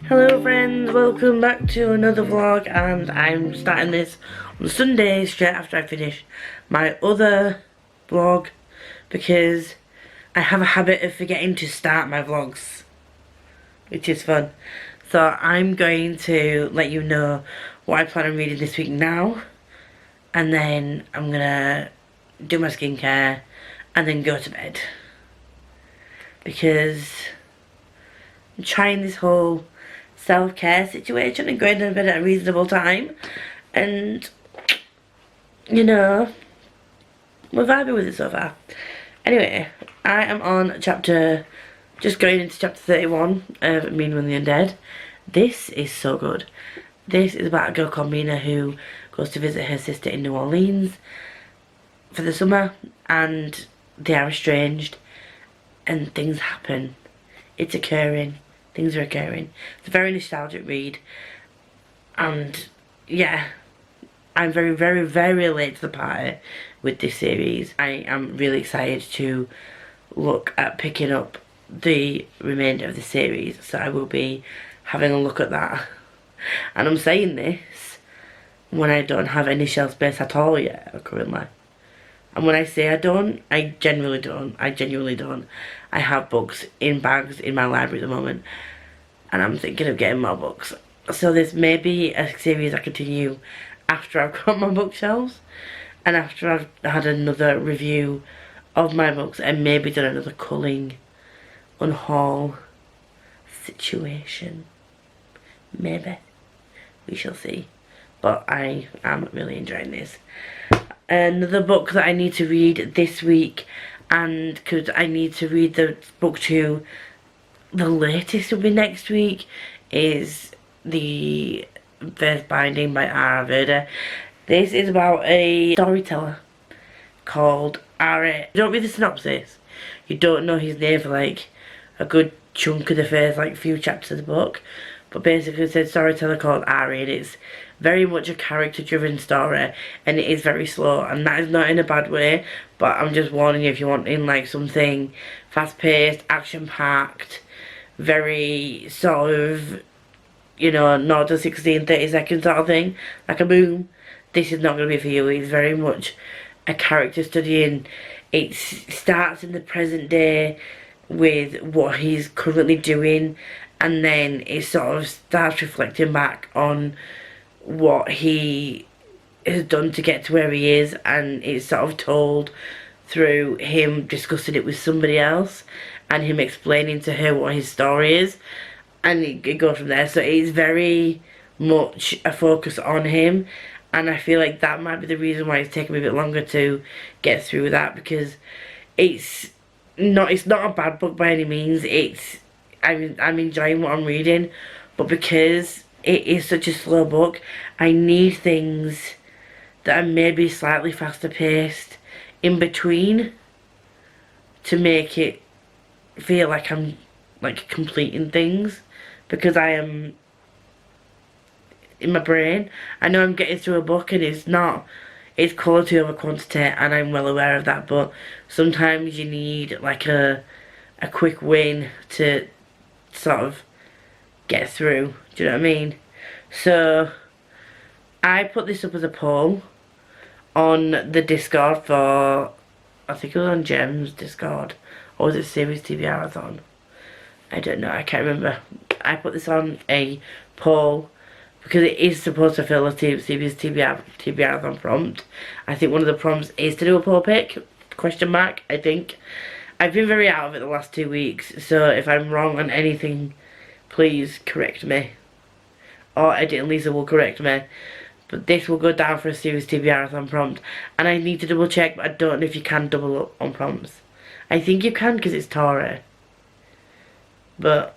Hello friends, welcome back to another vlog, and I'm starting this on Sunday straight after I finish my other vlog because I have a habit of forgetting to start my vlogs, which is fun. So I'm going to let you know what I plan on reading this week now, and then I'm gonna do my skincare and then go to bed because I'm trying this whole self-care situation and going to bed at a reasonable time, and you know, we're vibing with it so far. Anyway, I am on just going into chapter 31 of Meitnioned the Undead. This is so good. This is about a girl called Mina who goes to visit her sister in New Orleans for the summer, and they are estranged and things happen. It's occurring. Things are occurring. It's a very nostalgic read, and yeah, I'm very, very, very late to the party with this series. I am really excited to look at picking up the remainder of the series, so I will be having a look at that. And I'm saying this when I don't have any shelf space at all yet, currently. And when I say I don't, I genuinely don't. I have books in bags in my library at the moment, and I'm thinking of getting more books. So this may be a series I continue after I've got my bookshelves, and after I've had another review of my books, and maybe done another culling, unhaul situation. Maybe. We shall see. But I am really enjoying this. Another book that I need to read this week, and because I need to read the book two, the latest will be next week, is the first binding by R. Verda. This is about a storyteller called R.A. You don't read the synopsis, you don't know his name for like a good chunk of the first like few chapters of the book, but basically it's a storyteller called Ari, and it's very much a character driven story, and it is very slow, and that is not in a bad way, but I'm just warning you if you want in like something fast paced, action packed, very sort of, you know, 0 to 60 in 30 seconds sort of thing, like a boom, this is not going to be for you. It's very much a character study, and it starts in the present day with what he's currently doing, and then it sort of starts reflecting back on what he has done to get to where he is, and it's sort of told through him discussing it with somebody else and him explaining to her what his story is, and it goes from there. So it's very much a focus on him, and I feel like that might be the reason why it's taken me a bit longer to get through that, because it's not a bad book by any means. I'm enjoying what I'm reading, but because it is such a slow book, I need things that are maybe slightly faster paced in between to make it feel like I'm like completing things, because I am in my brain, I know I'm getting through a book and it's quality over quantity, and I'm well aware of that, but sometimes you need like a quick win to sort of get through, do you know what I mean? So I put this up as a poll on the Discord for, I think it was on Gem's Discord, or was it Series TBR-a-thon? I don't know, I can't remember. I put this on a poll because it is supposed to fill a Series TBR-a-thon prompt. I think one of the prompts is to do a poll pick, question mark, I think. I've been very out of it the last 2 weeks, so if I'm wrong on anything, please correct me. Or Eddie and Lisa will correct me. But this will go down for a Series TBR-a-thon prompt. And I need to double check, but I don't know if you can double up on prompts. I think you can because it's Tory. But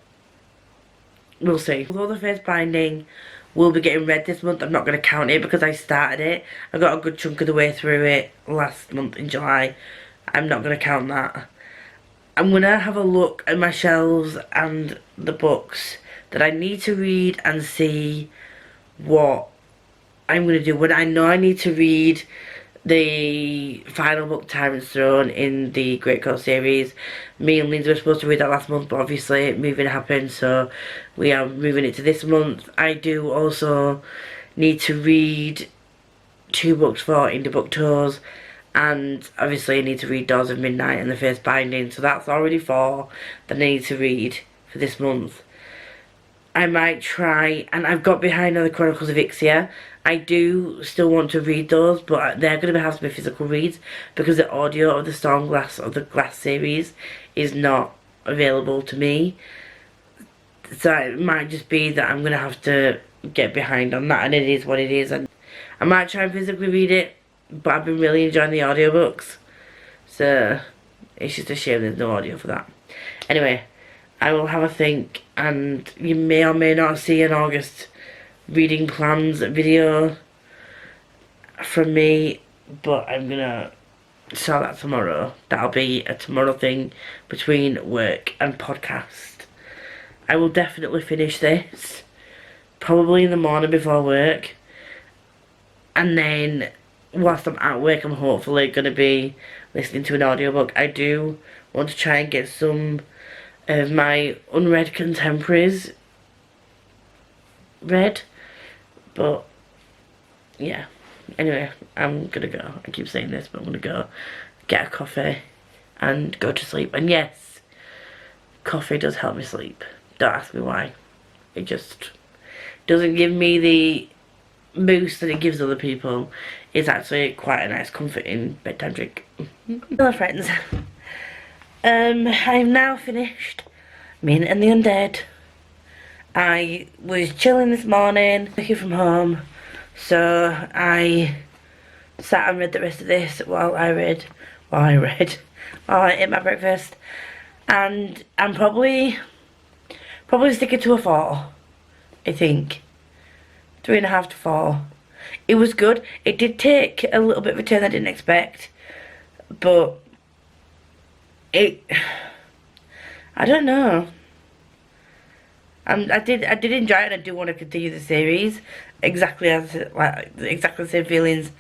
we'll see. Although the first binding will be getting read this month, I'm not going to count it because I started it. I got a good chunk of the way through it last month in July. I'm not going to count that. I'm going to have a look at my shelves and the books that I need to read and see what I'm going to do. When I know I need to read the final book, Tyrant's Throne, in the Great Court series. Me and Lindsay were supposed to read that last month, but obviously moving happened, so we are moving it to this month. I do also need to read 2 books for Indie Booktours, and obviously I need to read Doors of Midnight and the First Binding, so that's already 4 that I need to read for this month. I might try, and I've got behind on the Chronicles of Ixia. I do still want to read those, but they're going to have to be physical reads because the audio of the Stormglass of the Glass series is not available to me. So it might just be that I'm going to have to get behind on that, and it is what it is. And I might try and physically read it, but I've been really enjoying the audiobooks. So it's just a shame there's no audio for that. Anyway, I will have a think, and you may or may not see an August reading plans video from me, but I'm gonna start that tomorrow. That'll be a tomorrow thing between work and podcast. I will definitely finish this, probably in the morning before work, and then whilst I'm at work I'm hopefully gonna be listening to an audiobook. I do want to try and get some of my unread contemporaries read, but yeah. Anyway, I'm gonna go. I keep saying this, but I'm gonna go get a coffee and go to sleep. And yes, coffee does help me sleep. Don't ask me why. It just doesn't give me the boost that it gives other people. It's actually quite a nice comforting bedtime drink. Hello friends. I've now finished Meitnioned and the Undead. I was chilling this morning, working from home, so I sat and read the rest of this while I ate my breakfast, and I'm probably sticking to a 4, I think. 3.5 to 4. It was good. It did take a little bit of a turn I didn't expect, but I don't know. I did enjoy it, and I do want to continue the series. Exactly the same feelings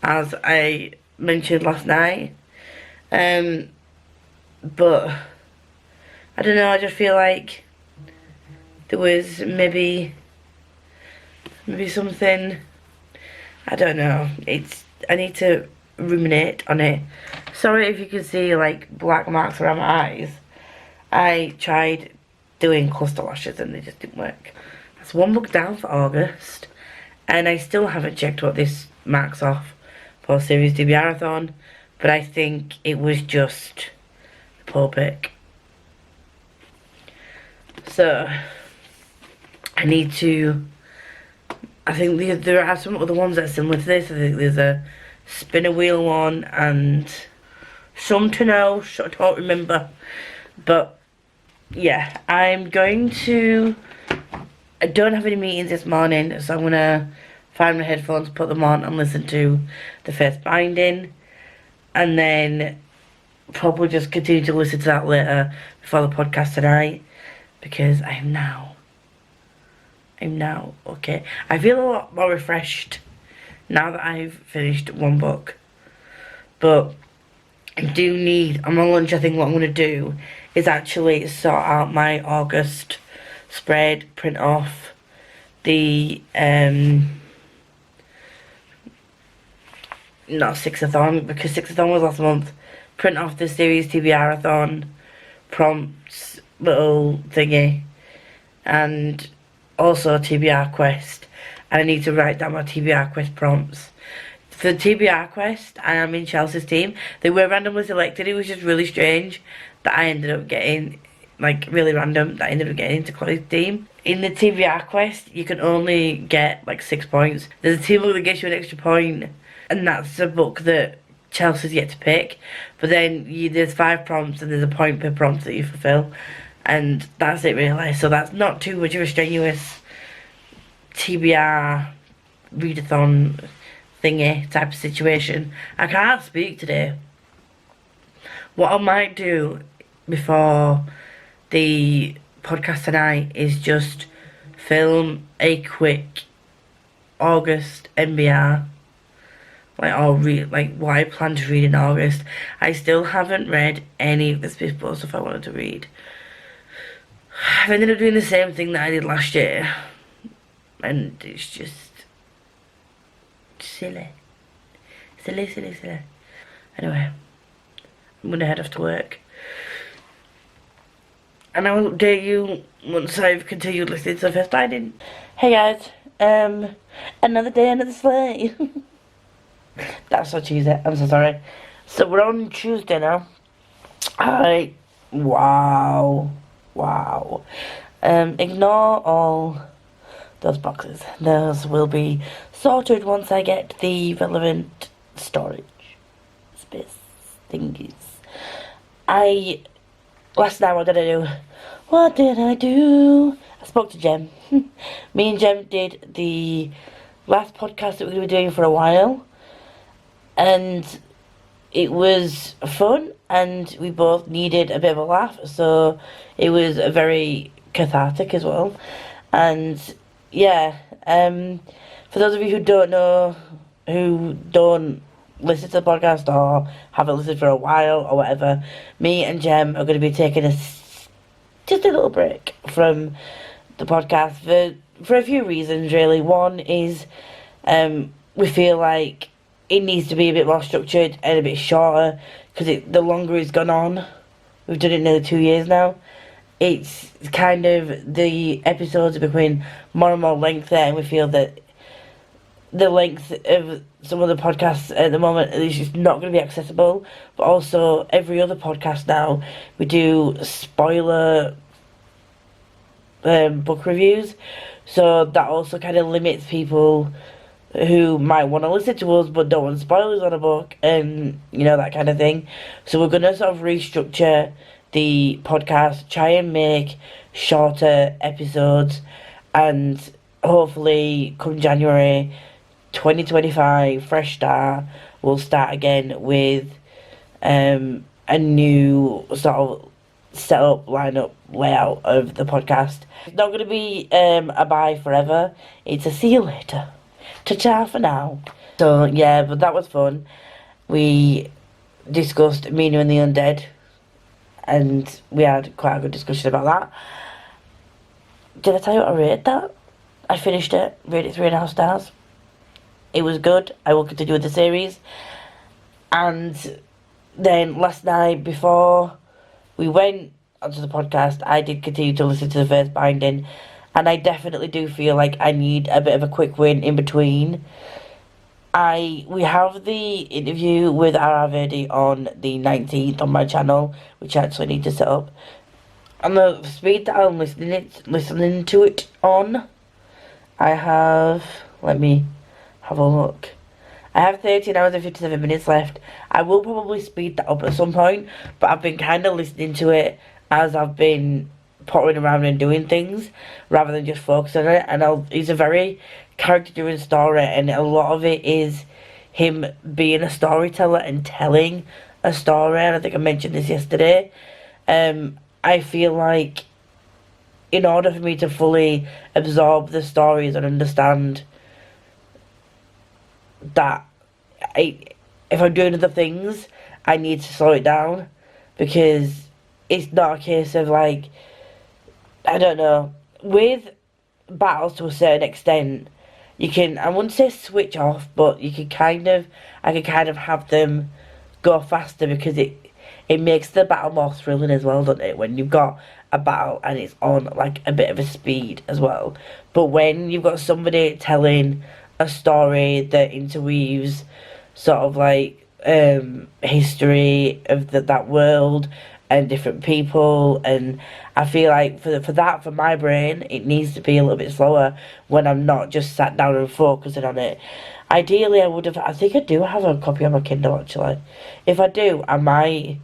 as I mentioned last night. But I don't know. I just feel like there was maybe something. I don't know. I need to ruminate on it. Sorry if you can see like black marks around my eyes. I tried doing cluster lashes and they just didn't work. That's 1 book down for August, and I still haven't checked what this marks off for Series DBR-a-thon, but I think it was just the poor pick. So I need to. I think there are some other ones that are similar to this. I think there's a spinner wheel one and something else, I don't remember. But yeah, I don't have any meetings this morning, so I'm gonna find my headphones, put them on and listen to the First Binding, and then probably just continue to listen to that later before the podcast tonight, because I'm now okay. I feel a lot more refreshed now that I've finished 1 book. But I do need, on my lunch, I think what I'm going to do is actually sort out my August spread, print off the, not Sixathon, because Sixathon was last month, print off the Series TBR-a-thon prompts little thingy, and also TBR Quest, and I need to write down my TBR Quest prompts. For TBR Quest, I am in Chels's team. They were randomly selected. It was just really strange that I ended up getting, like, really random, that I ended up getting into Chloe's team. In the TBR Quest, you can only get, like, 6 points. There's a team book that gets you an extra point, and that's a book that Chelsea's yet to pick. But then there's 5 prompts, and there's a point per prompt that you fulfill. And that's it really, so that's not too much of a strenuous TBR readathon thingy type of situation. I can't speak today. What I might do before the podcast tonight is just film a quick August MBR like, or read, like, what I plan to read in August. I still haven't read any of the Smith Bowl stuff I wanted to read. I've ended up doing the same thing that I did last year, and it's just silly. Silly. Anyway, I'm gonna head off to work. And I will update you once I've continued listening to the first binding. Hey guys, another day under the sleigh. That's so cheesy, I'm so sorry. So we're on Tuesday now. Wow. Ignore all those boxes. Those will be sorted once I get the relevant storage space thingies. Last night, what did I do? I spoke to Jem. Me and Jem did the last podcast that we were doing for a while, and it was fun, and we both needed a bit of a laugh, so it was very cathartic as well. And yeah, for those of you who don't know, who don't listen to the podcast or haven't listened for a while or whatever, me and Jem are going to be taking just a little break from the podcast for a few reasons, really. One is we feel like it needs to be a bit more structured and a bit shorter, because the longer it's gone on, we've done it nearly 2 years now, it's kind of, the episodes are becoming more and more lengthy, and we feel that the length of some of the podcasts at the moment is just not going to be accessible. But also, every other podcast now, we do spoiler book reviews, so that also kind of limits people who might want to listen to us but don't want spoilers on a book, and you know, that kind of thing. So we're going to sort of restructure the podcast, try and make shorter episodes, and hopefully come January 2025, fresh start, we'll start again with a new sort of setup, lineup, layout of the podcast. It's not going to be a bye forever, it's a see you later. Ta-ta for now. So yeah, but that was fun. We discussed Meitnioned the Undead, and we had quite a good discussion about that. Did I tell you what I rated that? I finished it, rated 3.5 stars. It was good. I will continue with the series. And then last night, before we went onto the podcast, I did continue to listen to the first binding, and I definitely do feel like I need a bit of a quick win in between. We have the interview with R.R. Verdi on the 19th on my channel, which I actually need to set up. On the speed that I'm listening to it on, I have, let me have a look. I have 13 hours and 57 minutes left. I will probably speed that up at some point, but I've been kind of listening to it as I've been pottering around and doing things, rather than just focusing on it. And it's a very character-driven story, and a lot of it is him being a storyteller and telling a story, and I think I mentioned this yesterday. I feel like in order for me to fully absorb the stories and understand that if I'm doing other things, I need to slow it down, because it's not a case of, like, I don't know, with battles to a certain extent, you can, I wouldn't say switch off, but I can kind of have them go faster, because it makes the battle more thrilling as well, doesn't it, when you've got a battle and it's on like a bit of a speed as well. But when you've got somebody telling a story that interweaves sort of like history of that world and different people, and I feel like for my brain, it needs to be a little bit slower when I'm not just sat down and focusing on it. Ideally, I think I do have a copy on my Kindle, actually. If I do, I might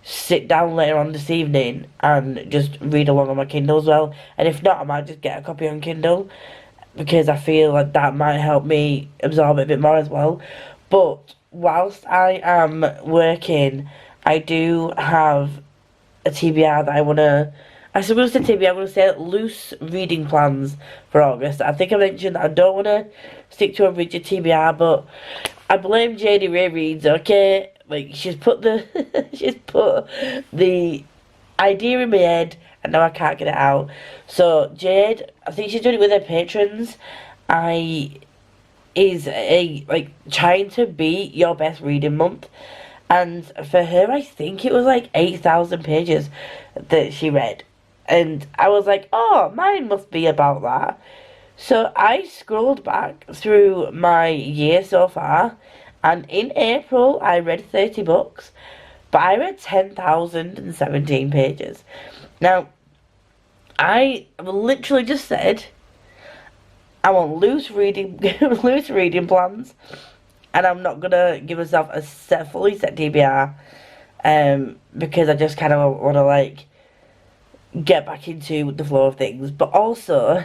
sit down later on this evening and just read along on my Kindle as well. And if not, I might just get a copy on Kindle, because I feel like that might help me absorb it a bit more as well. But whilst I am working, I do have a TBR that I want to... I suppose the TBR, I'm going to say loose reading plans for August. I think I mentioned that I don't want to stick to a rigid TBR, but I blame JD Ray reads, okay? Like, she's put the she's put the idea in my head and now I can't get it out. So Jade, I think she's doing it with her patrons. Is like trying to beat your best reading month, and for her I think it was like 8,000 pages that she read, and I was like, oh, mine must be about that. So I scrolled back through my year so far, and in April I read 30 books, but I read 10,017 pages. Now I literally just said I want loose reading plans, and I'm not gonna give myself a fully set TBR, because I just kind of want to like get back into the flow of things. But also,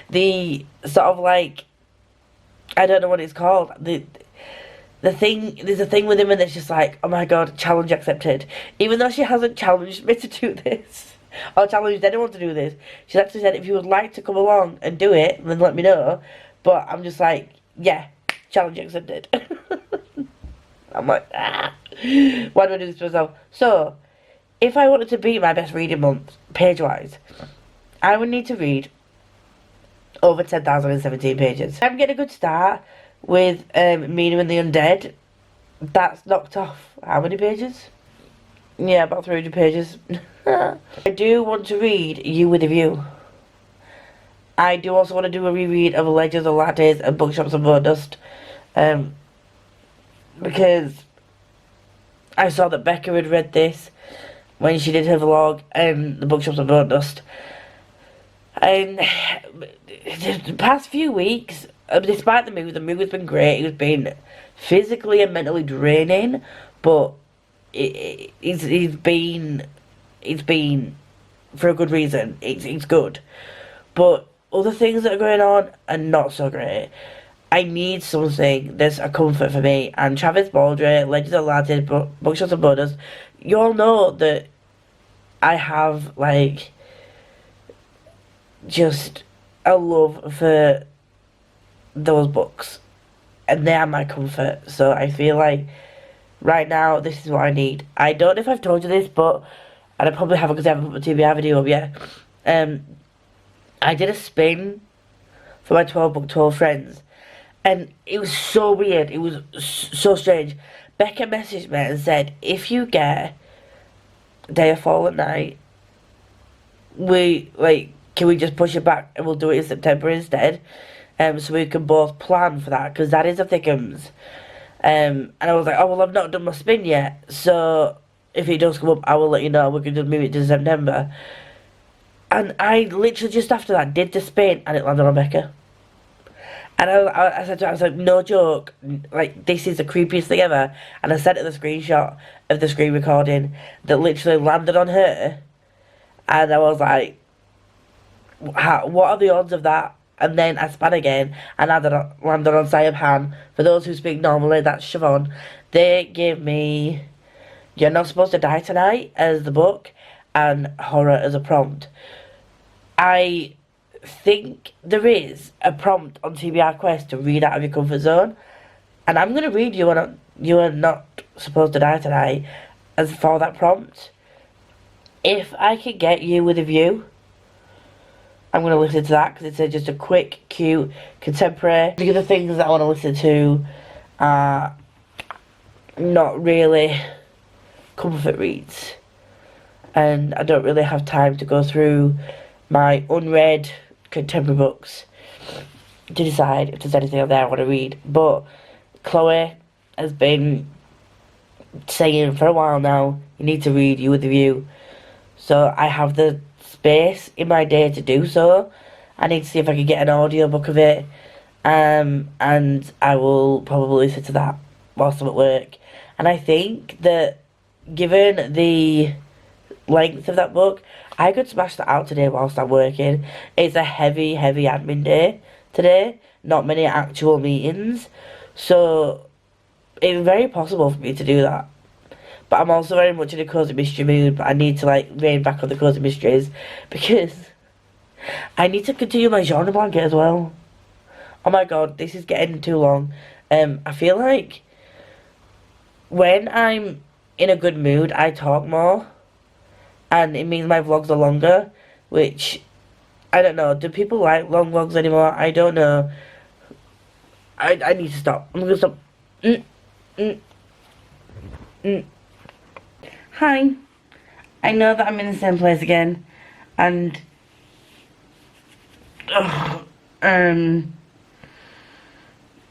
the sort of like, I don't know what it's called. There's a thing with him, and it's just like, oh my god, challenge accepted. Even though she hasn't challenged me to do this, or challenged anyone to do this, she's actually said if you would like to come along and do it, then let me know. But I'm just like, yeah, challenge accepted. I'm like, ah, why do I do this to myself? So, if I wanted to beat my best reading month, page-wise, I would need to read over 10,017 pages. I'm getting a good start with Meitnioned and the Undead. That's knocked off how many pages? Yeah, about 300 pages. I do want to read You With A View. I do also want to do a reread of Legends of Lattes and Bookshops and Bone-Dust, because I saw that Becca had read this when she did her vlog, the Bookshops and Bone-Dust. And the past few weeks, despite the movie's been great. It's been physically and mentally draining, but it's been for a good reason. It's good, but other things that are going on are not so great. I need something that's a comfort for me. And Travis Baldry, Legends of Lattes, Bookshops and Bone-Dust, you all know that I have like just a love for those books, and they are my comfort. So I feel like right now this is what I need. I don't know if I've told you this, but, and I probably haven't because I haven't put my TBR video up yet. I did a spin for my 12 book tour friends, and it was so weird. It was so strange. Becca messaged me and said, if you get Day of Fallen Night, can we just push it back and we'll do it in September instead? So we can both plan for that, because that is a thickums. And I was like, oh well, I've not done my spin yet, so if it does come up, I will let you know. We can just move it to September. And I literally just after that did the spin, and it landed on Becca. And I said to her, I was like, no joke, like, this is the creepiest thing ever. And I sent her the screenshot of the screen recording that literally landed on her. And I was like, what are the odds of that? And then I span again, and landed on Scifier. For those who speak normally, that's Siobhan. They gave me You're Not Supposed to Die Tonight as the book, and horror as a prompt. I think there is a prompt on TBR Quest to read out of your comfort zone, and I'm going to read You Are Not Supposed to Die Tonight as for that prompt. If I could get You With A View, I'm going to listen to that, because it's just a quick, cute, contemporary. The other things that I want to listen to are not really comfort reads, and I don't really have time to go through my unread contemporary books to decide if there's anything out there I want to read. But Chloe has been saying for a while now, you need to read You With A View. So I have the space in my day to do so. I need to see if I can get an audiobook of it, and I will probably listen to that whilst I'm at work. And I think that given the length of that book, I could smash that out today whilst I'm working. It's a heavy admin day today, not many actual meetings, so it's very possible for me to do that. But I'm also very much in a cozy mystery mood, but I need to like rein back on the cozy mysteries, because I need to continue my genre blanket as well. Oh my god, this is getting too long. I feel like when I'm in a good mood, I talk more, and it means my vlogs are longer, which, I don't know, do people like long vlogs anymore? I don't know. I need to stop. I'm gonna stop. Mm, mm, mm. Hi. I know that I'm in the same place again, and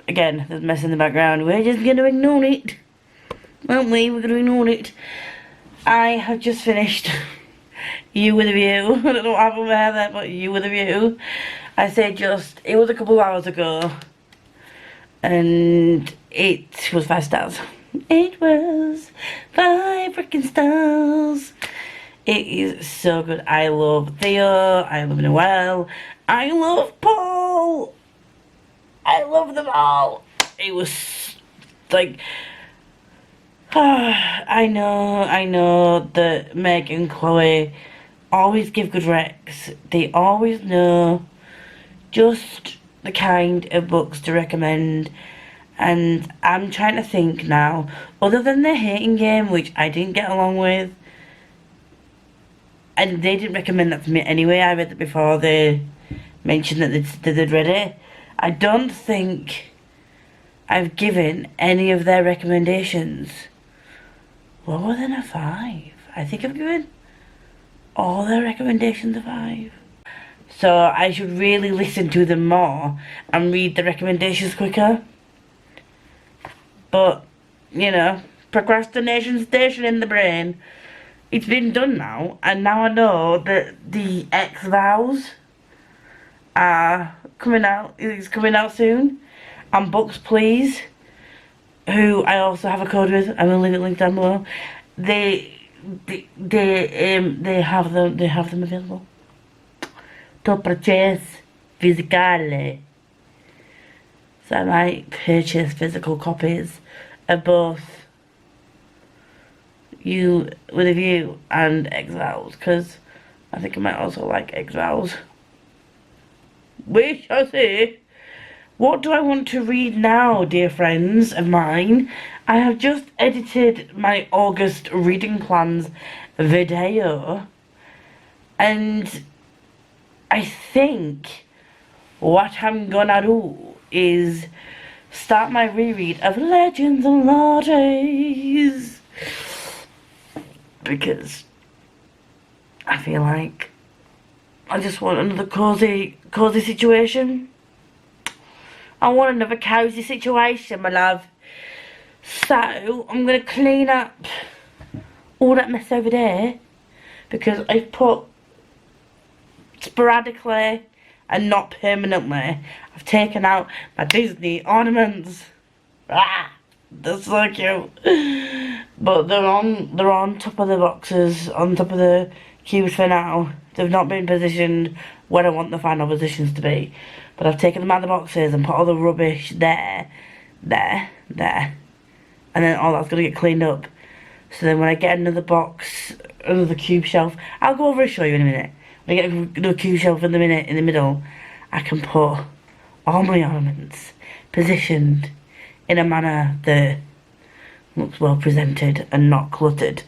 again, there's mess in the background. We're just gonna ignore it, won't we? We're gonna ignore it. I have just finished You With A View. I don't know what happened there, but You With A View. I say just, it was a couple of hours ago, and it was 5 stars. It was 5 freaking stars. It is so good. I love Theo, I love Noelle, I love Paul. I love them all. It was like, I know that Meg and Chloe always give good recs. They always know just the kind of books to recommend. And I'm trying to think now, other than the hating game, which I didn't get along with, and they didn't recommend that to me anyway. I read it before they mentioned that they'd read it. I don't think I've given any of their recommendations lower than a 5. I think I've given all their recommendations a 5. So I should really listen to them more and read the recommendations quicker. But, you know, procrastination station in the brain. It's been done now, and now I know that the X-Vows are coming out. It's coming out soon. And Books Please, who I also have a code with. I'm gonna leave it linked down below. They have them available to purchase physically. So I might purchase physical copies of both You With A View and X-Vows, because I think I might also like X-Vows. We shall see. What do I want to read now, dear friends of mine? I have just edited my August reading plans video, and I think what I'm gonna do is start my reread of Legends and Lattes, because I feel like I just want another cozy situation. I want another cozy situation, my love. So I'm gonna clean up all that mess over there, because I've put sporadically and not permanently. I've taken out my Disney ornaments. Ah, they're so cute. But they're on top of the boxes, on top of the cubes for now. They've not been positioned where I want the final positions to be. But I've taken them out of the boxes and put all the rubbish there. And then all that's gonna get cleaned up. So then when I get another box, another cube shelf, I'll go over and show you in a minute. When I get another cube shelf in the middle, I can put all my ornaments positioned in a manner that looks well presented and not cluttered.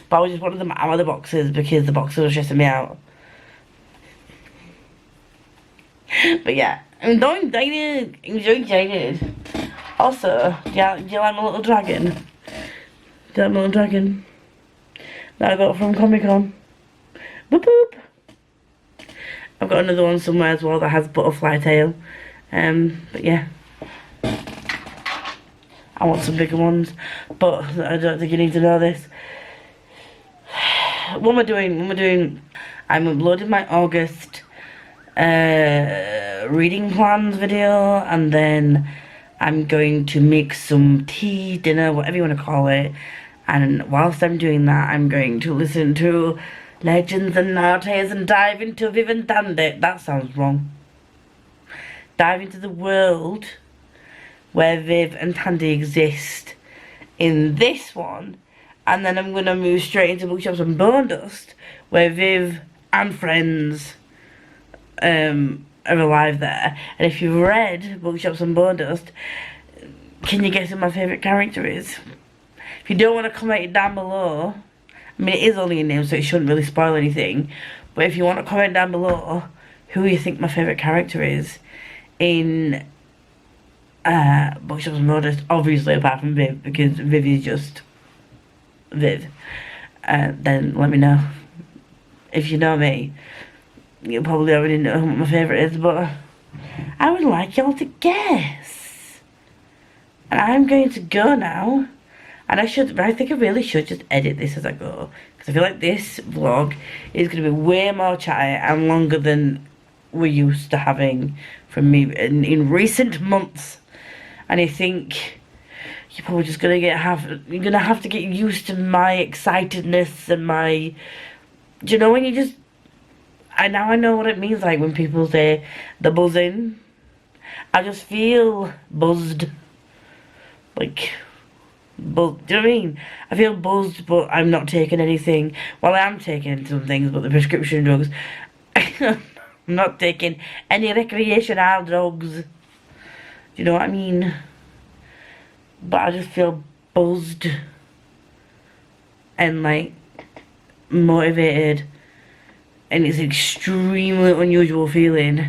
But I just wanted them out of the boxes because the boxes were stressing me out. But yeah, I'm so excited. I'm so excited. Also, do you like my little dragon? Do you like my little dragon that I got from Comic Con? Boop boop. I've got another one somewhere as well that has butterfly tail. But yeah, I want some bigger ones, but I don't think you need to know this. What am I doing? I'm uploading my August reading plans video, and then I'm going to make some tea, dinner, whatever you want to call it. And whilst I'm doing that, I'm going to listen to Legends and Lattes and dive into Viv and Tandy. That sounds wrong. Dive into the world where Viv and Tandy exist in this one. And then I'm going to move straight into Bookshops and Bone Dust, where Viv and friends are alive there. And if you've read Bookshops and Bone Dust, can you guess who my favourite character is? If you don't want to comment it down below, I mean, it is only a name, so it shouldn't really spoil anything. But if you want to comment down below who you think my favourite character is in Bookshops and Modest, obviously apart from Viv, because Viv is just Viv, then let me know. If you know me, you probably already know what my favourite is, but I would like y'all to guess. And I'm going to go now. And I think I really should just edit this as I go. Because I feel like this vlog is going to be way more chatty and longer than we're used to having from me in recent months. And I think you're probably just going to you're going to have to get used to my excitedness and my... Do you know when you just... Now I know what it means, like when people say the buzzing. I just feel buzzed. Like... But do you know what I mean? I feel buzzed, but I'm not taking anything. Well, I am taking some things, but the prescription drugs. I'm not taking any recreational drugs. Do you know what I mean? But I just feel buzzed and like motivated, and it's an extremely unusual feeling.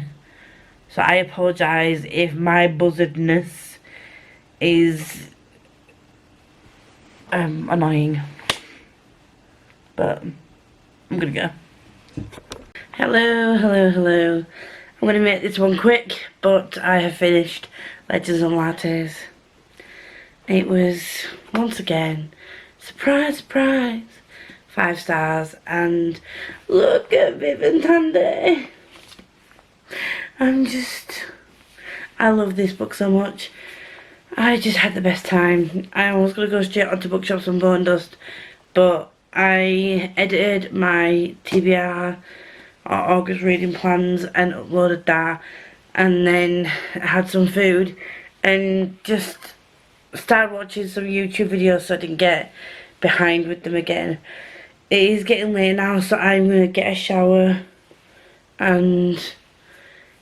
So I apologise if my buzzedness is annoying, but I'm gonna go. Hello. I'm gonna make this one quick, but I have finished Legends and Lattes. It was, once again, surprise, 5 stars, and look at Viv and Tandy. I love this book so much. I just had the best time. I was going to go straight onto Bookshops and Bone Dust, but I edited my TBR, or August reading plans, and uploaded that, and then had some food, and just started watching some YouTube videos so I didn't get behind with them again. It is getting late now, so I'm going to get a shower and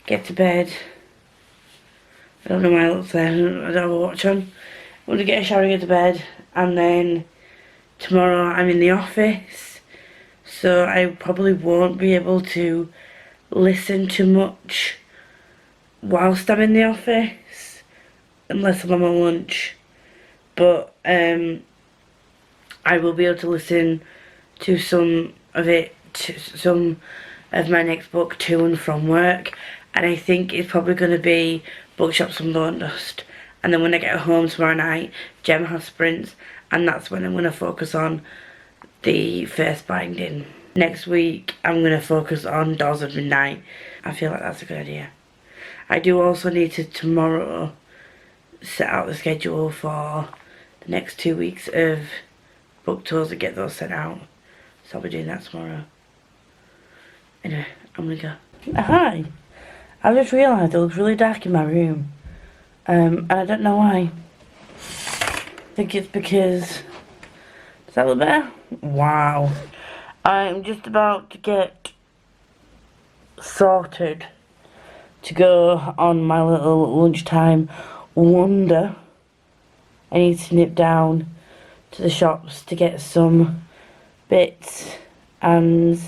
get to bed. I don't know why I look there, I don't have a watch on. I'm going to get a shower and get to bed, and then tomorrow I'm in the office, so I probably won't be able to listen to much whilst I'm in the office, unless I'm on my lunch. But I will be able to listen to some of my next book to and from work, and I think it's probably going to be Bookshops and Bone Dust. And then when I get home tomorrow night, Gem has sprints, and that's when I'm going to focus on the first binding. Next week I'm going to focus on Doors of Midnight. I feel like that's a good idea. I do also need to tomorrow set out the schedule for the next 2 weeks of Booktours and get those sent out. So I'll be doing that tomorrow. Anyway, I'm going to go. Hi! I just realised it looks really dark in my room. And I don't know why. I think it's because... Does that look better? Wow. I'm just about to get sorted to go on my little lunchtime wander. I need to nip down to the shops to get some bits, and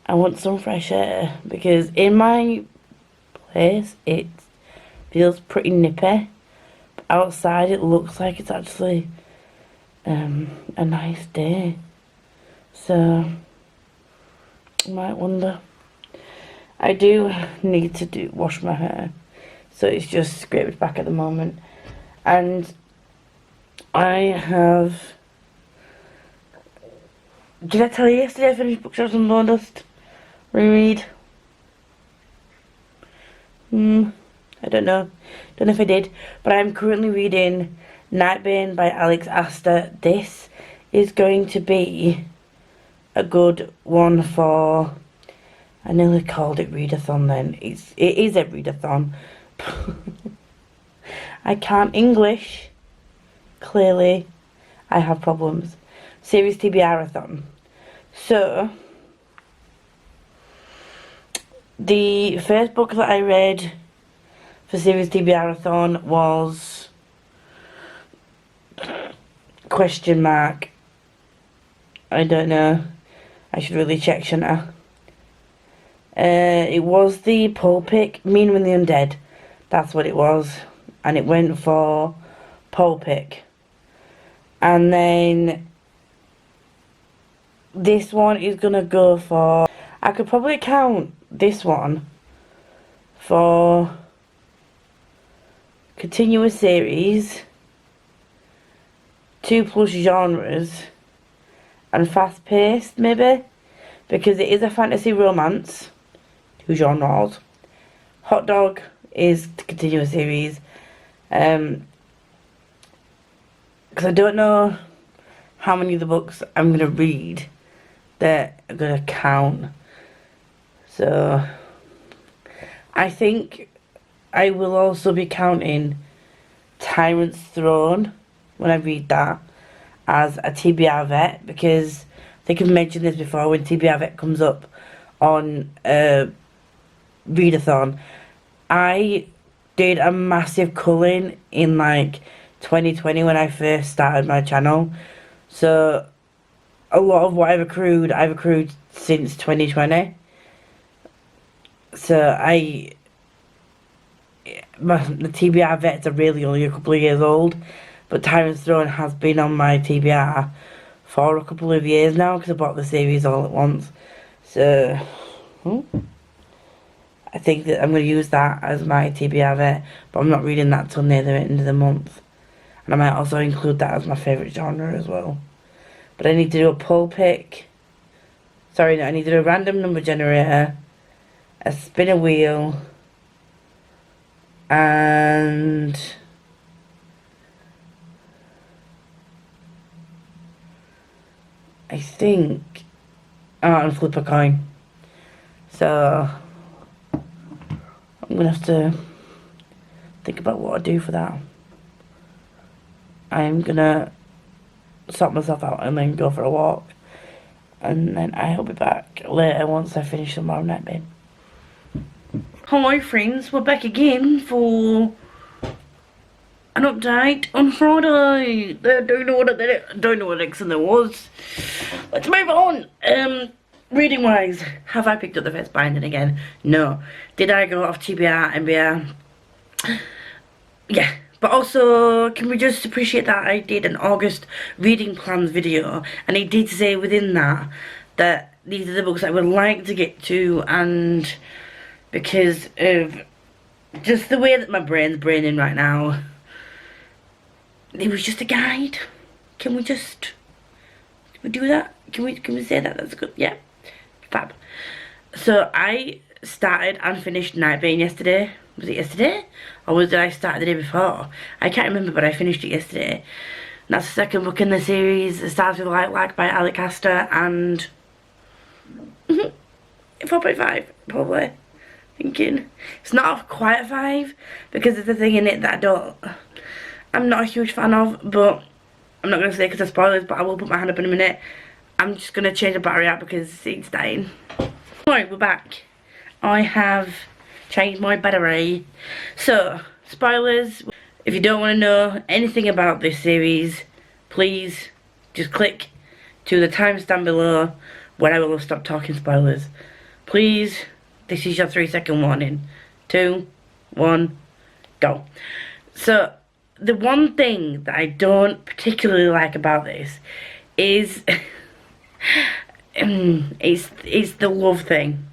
I want some fresh air because in my place it feels pretty nippy, but outside it looks like it's actually a nice day, so I might wander. I do need to wash my hair, so it's just scraped back at the moment, and I have... Did I tell you yesterday I finished Bookshops and Bone Dust reread? I don't know. Don't know if I did. But I'm currently reading Nightbane by Alex Astor. This is going to be a good one for... I nearly called it readathon then. It is a readathon. I can't English. Clearly, I have problems. Series TBR-a-thon. So, the first book that I read for Series TBR-a-thon was question mark. I don't know. I should really check, shouldn't I? It was the Pulpic, Meitnioned. That's what it was. And it went for Pulpic. And then this one is gonna go for, I could probably count this one for continuous series, 2+ genres, and fast paced maybe, because it is a fantasy romance, 2 genres. Hot Dog is the continuous series, because I don't know how many of the books I'm going to read that I'm going to count. So I think I will also be counting Tyrant's Throne when I read that as a TBR vet, because I think I've mentioned this before, when TBR vet comes up on readathon. I did a massive culling in like 2020 when I first started my channel, so a lot of what I've accrued since 2020. So the TBR vets are really only a couple of years old, but Tyrant's Throne has been on my TBR for a couple of years now, because I bought the series all at once. So I think that I'm going to use that as my TBR vet, but I'm not reading that till near the end of the month. And I might also include that as my favourite genre as well. But I need to do a pull pick. Sorry, no, I need to do a random number generator, a spinner wheel, and I think, and flip a coin. So I'm gonna have to think about what I do for that. I'm gonna sort myself out and then go for a walk, and then I'll be back later once I finish some more napping. Hello friends, we're back again for an update on Friday. I don't know what X and there was. Let's move on. Reading wise, have I picked up the first binding again? No. Did I go off TBR, MBR? Yeah. But also, can we just appreciate that I did an August reading plans video, and it did say within that these are the books I would like to get to, and because of just the way that my brain's braining right now, it was just a guide. Can we do that? Can we say that? That's good. Yeah. Fab. So I started and finished Nightbane yesterday. Was it yesterday? Or did I start the day before? I can't remember, but I finished it yesterday. And that's the second book in the series. It starts with Light Like by Alec Castor, and 4.5 probably. Thinking it's not quite a 5 because there's a thing in it that I'm not a huge fan of, but I'm not going to say because of spoilers, but I will put my hand up in a minute. I'm just going to change the battery out because it's dying. Alright, we're back. I have changed my battery. So, spoilers. If you don't want to know anything about this series, please just click to the timestamp below where I will have stopped talking spoilers. Please, this is your 3-second warning. 2, 1, go. So, the one thing that I don't particularly like about this is it's the love thing.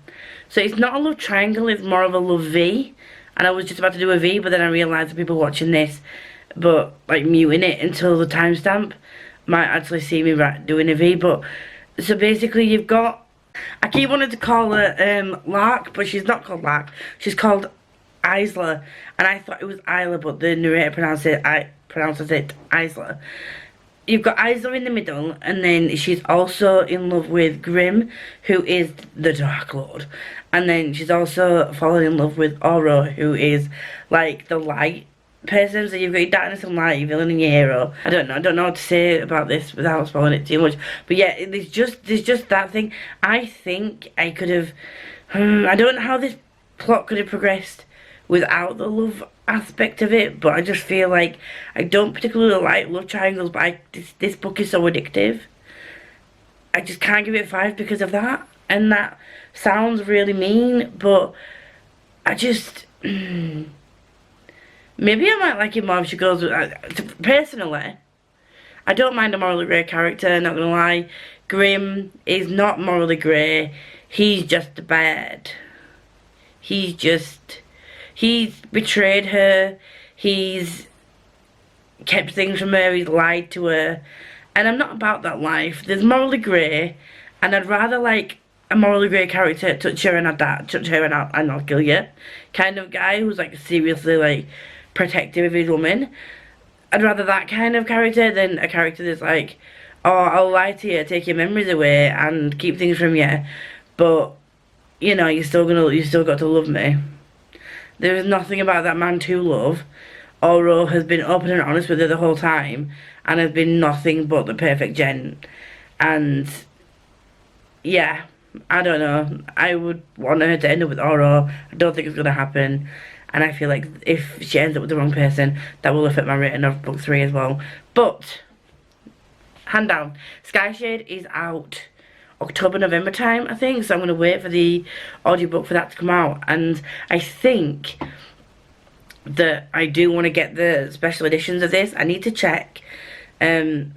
So it's not a love triangle, it's more of a love V. And I was just about to do a V, but then I realised that people watching this, but like muting it until the timestamp, might actually see me doing a V. But so basically you've got, I keep wanting to call her Lark, but she's not called Lark. She's called Isla, and I thought it was Isla, but the narrator pronounces it Isla. You've got Isla in the middle, and then she's also in love with Grimm, who is the Dark Lord. And then she's also fallen in love with Oro, who is like the light person. So you've got your darkness and light, your villain and your hero. I don't know what to say about this without spoiling it too much. But yeah, there's just that thing. I think I could have, I don't know how this plot could have progressed without the love aspect of it, but I just feel like I don't particularly like love triangles, but this book is so addictive. I just can't give it 5 because of that. And that sounds really mean, but I just... maybe I might like it more if she goes... personally, I don't mind a morally grey character, not gonna lie. Grimm is not morally grey. He's just bad. He's betrayed her. He's kept things from her. He's lied to her. And I'm not about that life. There's morally grey, and I'd rather like a morally grey character touch her and I'll kill you kind of guy who's like seriously like protective of his woman. I'd rather that kind of character than a character that's like, oh, I'll lie to you, take your memories away and keep things from you, but you know, you still got to love me. There is nothing about that man to love. Oro has been open and honest with her the whole time and has been nothing but the perfect gent. And yeah, I don't know. I would want her to end up with Oro. I don't think it's going to happen. And I feel like if she ends up with the wrong person, that will affect my rating of book 3 as well. But, hand down, Skyshade is out October, November time, I think. So I'm going to wait for the audiobook for that to come out. And I think that I do want to get the special editions of this. I need to check. Even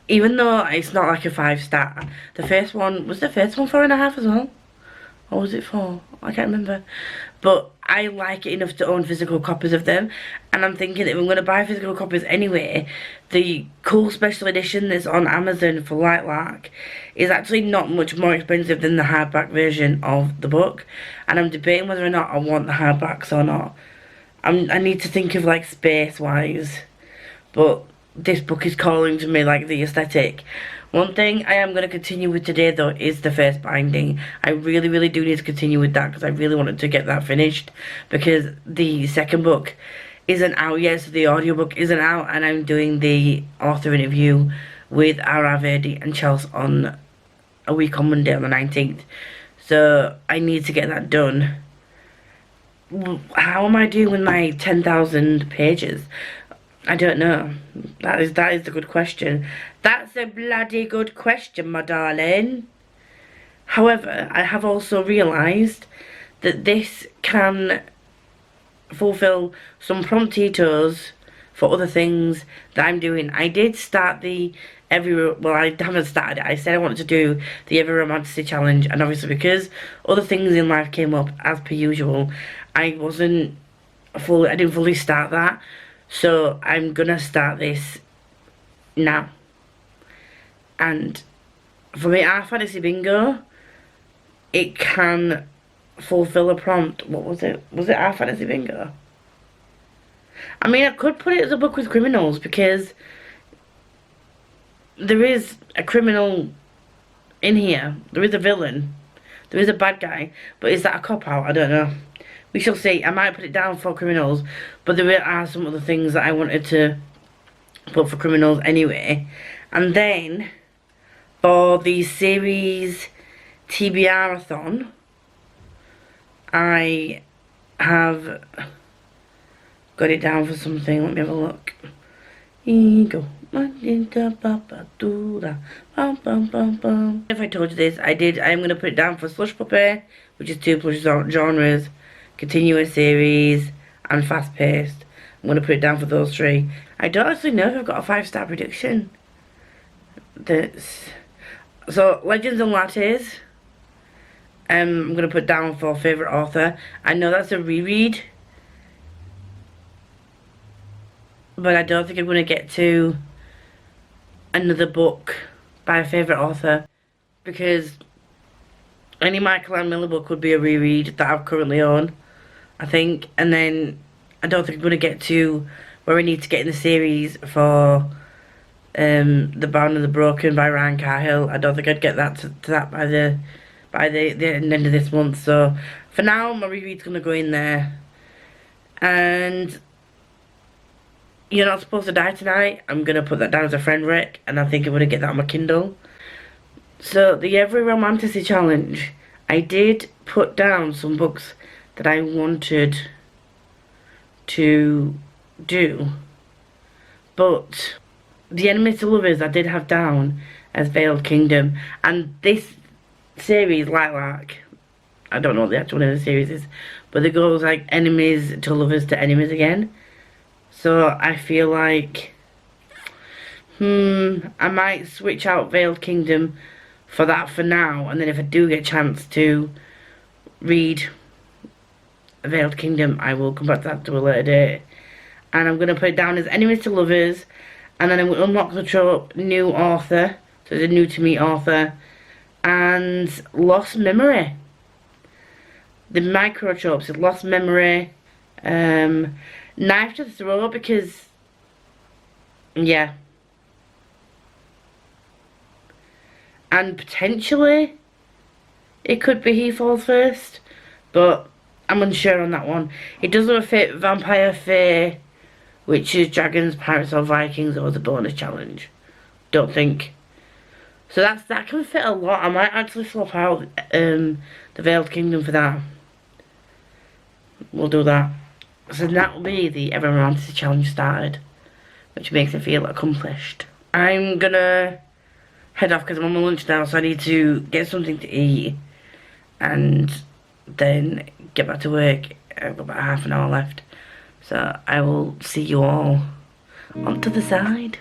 though it's not like a 5-star. The first one, was the first one 4.5 as well? Or was it 4? I can't remember. But I like it enough to own physical copies of them. And I'm thinking that if I'm going to buy physical copies anyway, the cool special edition that's on Amazon for Lightlark is actually not much more expensive than the hardback version of the book. And I'm debating whether or not I want the hardbacks or not. I need to think of like space-wise. But this book is calling to me like the aesthetic. One thing I am going to continue with today though is the first binding. I really do need to continue with that because I really wanted to get that finished, because the second book isn't out yet, so the audiobook isn't out, and I'm doing the author interview with R.R. Verdi and Chels on a week on Monday on the 19th. So I need to get that done. How am I doing with my 10,000 pages? I don't know. That is the good question. That's a bloody good question, my darling. However, I have also realised that this can fulfil some promptitos for other things that I'm doing. I did start the I haven't started it. I said I wanted to do the Every Romanticity Challenge, and obviously because other things in life came up as per usual, I didn't fully start that. So I'm gonna start this now. And for me, our fantasy bingo, it can fulfill a prompt. What was it? Was it our fantasy bingo? I mean, I could put it as a book with criminals, because there is a criminal in here. There is a villain. There is a bad guy. But is that a cop-out? I don't know. We shall see. I might put it down for criminals, but there are some other things that I wanted to put for criminals anyway. And then, for the series TBR-a-thon, I have got it down for something. Let me have a look. Here you go. If I told you this, I'm going to put it down for Slush Puppy, which is 2 plus genres, continuous series, and fast paced. I'm going to put it down for those 3. I don't actually know if I've got a 5-star prediction. So Legends and Lattes, I'm going to put down for favourite author. I know that's a reread, but I don't think I'm going to get to another book by a favourite author, because any Michael and Miller book would be a reread that I currently own, I think. And then I don't think I'm going to get to where I need to get in the series for The Bound and the Broken by Ryan Cahill. I don't think I'd get that to that by the end of this month. So for now, my reread's going to go in there. And You're Not Supposed to Die Tonight, I'm going to put that down as a friend rec, and I think I'm going to get that on my Kindle. So the Every Romanticity Challenge, I did put down some books that I wanted to do, but the Enemies to Lovers I did have down as Veiled Kingdom, and this series, Lilac, I don't know what the actual name of the series is, but it goes like enemies to lovers to enemies again. So I feel like I might switch out Veiled Kingdom for that for now, and then if I do get a chance to read Veiled Kingdom, I will come back to that to a later date. And I'm going to put it down as Enemies to Lovers, and then I'm going to unlock the trope new author, so it's a new to me author, and Lost Memory. The micro tropes is Lost Memory, Knife to the Throat, because, yeah. And potentially, it could be He Falls First, but I'm unsure on that one. It doesn't fit Vampire, Fae, Witches, Dragons, Pirates or Vikings, or the bonus challenge. Don't think. So that can fit a lot. I might actually swap out the Veiled Kingdom for that. We'll do that. So that will be the Ever Romantic challenge started, which makes me feel accomplished. I'm gonna head off because I'm on my lunch now, so I need to get something to eat and then get back to work. I've got about half an hour left, so I will see you all on to the side.